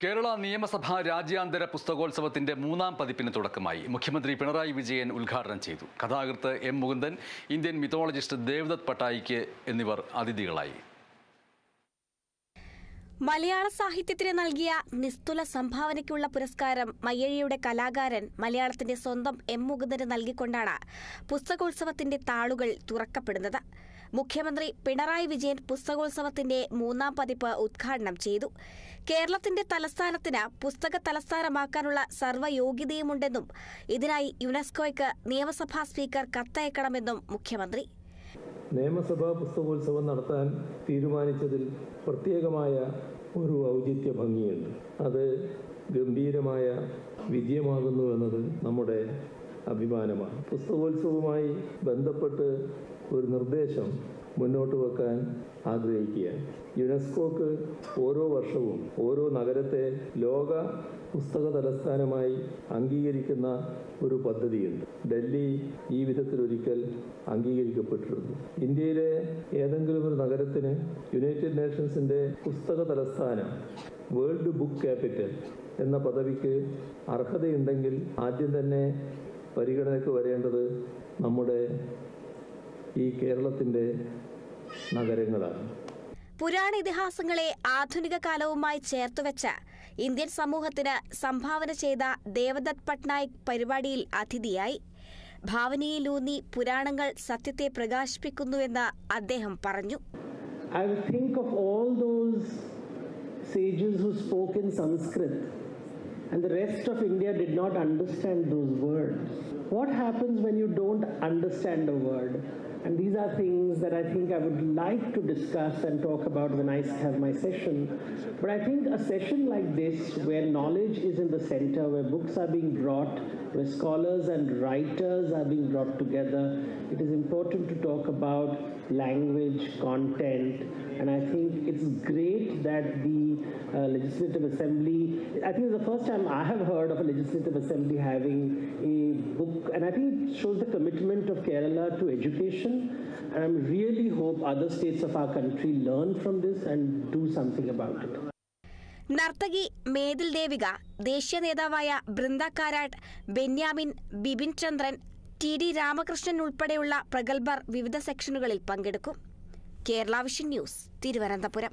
കേരള നിയമസഭാ രാജ്യാന്തര പുസ്തകോത്സവത്തിന്റെ 3ാം പതിപ്പിന് തുടക്കമായി. മുഖ്യമന്ത്രി പിണറായി വിജയൻ ഉദ്ഘാടനം ചെയ്തു. കഥാകൃത്ത് എം മുകുന്ദൻ, ഇന്ത്യൻ മിത്തോളജിസ്റ്റ് ദേവദത്ത് പട്ടായിക്ക് എന്നിവർ അതിഥികളായി. മലയാള സാഹിത്യത്തിന് നൽകിയ നിസ്തുല സംഭാവനയ്ക്കുള്ള പുരസ്കാരം മയ്യഴിയുടെ കലാകാരൻ മലയാളത്തിന്റെ സ്വന്തം എം മുകുന്ദന് നൽകിക്കൊണ്ടാണ് പുസ്തകോത്സവത്തിന്റെ താളുകൾ തുറക്കപ്പെടുന്നത്. മുഖ്യമന്ത്രി പിണറായി വിജയൻ പുസ്തകോത്സവത്തിന്റെ 3ാം പതിപ്പ് ഉദ്ഘാടനം ചെയ്തു. കേരളത്തിന്റെ തലസ്ഥാനത്തിന് പുസ്തക തലസ്ഥാനമാക്കാനുള്ള സർവ്വയോഗ്യതയുമുണ്ടെന്നും ഇതിനായി യുനെസ്കോയ്ക്ക് നിയമസഭാ സ്പീക്കർ കത്തയക്കണമെന്നും മുഖ്യമന്ത്രി. നിയമസഭാ പുസ്തകോത്സവം നടത്താൻ തീരുമാനിച്ചതിൽ പ്രത്യേകമായ ഒരു ഔചിത്യ ഭംഗിയുണ്ട്. അത് ഗംഭീരമായ വിജയമാകുന്നു എന്നത് നമ്മുടെ അഭിമാനമാണ്. പുസ്തകോത്സവവുമായി ബന്ധപ്പെട്ട് ഒരു നിർദ്ദേശം മുന്നോട്ട് വെക്കാൻ ആഗ്രഹിക്കുകയാണ്. യുനെസ്കോക്ക് ഓരോ വർഷവും ഓരോ നഗരത്തെ ലോക പുസ്തക തലസ്ഥാനമായി അംഗീകരിക്കുന്ന ഒരു പദ്ധതിയുണ്ട്. ഡൽഹി ഈ വിധത്തിലൊരിക്കൽ അംഗീകരിക്കപ്പെട്ടിരുന്നു. ഇന്ത്യയിലെ ഏതെങ്കിലും ഒരു നഗരത്തിന് യുണൈറ്റഡ് നേഷൻസിന്റെ പുസ്തക തലസ്ഥാനം, വേൾഡ് ബുക്ക് ക്യാപിറ്റൽ എന്ന പദവിക്ക് അർഹതയുണ്ടെങ്കിൽ ആദ്യം തന്നെ പരിഗണനയ്ക്ക് വരേണ്ടത് നമ്മുടെ ഈ കേരളത്തിന്റെ നഗരങ്ങളാണ്. പുരാണ ഇതിഹാസങ്ങളെ ആധുനിക കാലവുമായി ചേർത്തുവെച്ച് ഇന്ത്യൻ സമൂഹത്തിന് സംഭാവന ചെയ്ത ദേവദത്ത് പട്നായിക് പരിപാടിയിൽ അതിഥിയായി. ഭാവനയിലൂന്നി പുരാണങ്ങൾ സത്യത്തെ പ്രകാശിപ്പിക്കുന്നുവെന്ന് അദ്ദേഹം പറഞ്ഞു. I think of all those sages who spoke in Sanskrit and the rest of India did not understand those words. What happens when you don't understand a word? And these are things that I think I would like to discuss and talk about when I have my session. But I think a session like this, where knowledge is in the center, where books are being brought, where scholars and writers are being brought together, it is important to talk about language, content, and I think it's great that the Legislative Assembly, I think it's the first time I have heard of a Legislative Assembly having a book, and I think it shows the commitment of Kerala to education, and I really hope other states of our country learn from this and do something about it. നർത്തകി മേതിൽ ദേവിക, ദേശീയ നേതാവായ ബൃന്ദ കാരാട്ട്, ബെന്യാമിൻ, ബിപിൻ ചന്ദ്രൻ, TD Ramakrishnan ഉൾപ്പെടെയുള്ള പ്രഗത്ഭർ വിവിധ സെക്ഷനുകളിൽ പങ്കെടുക്കും. Kerala vision news, Thiruvananthapuram.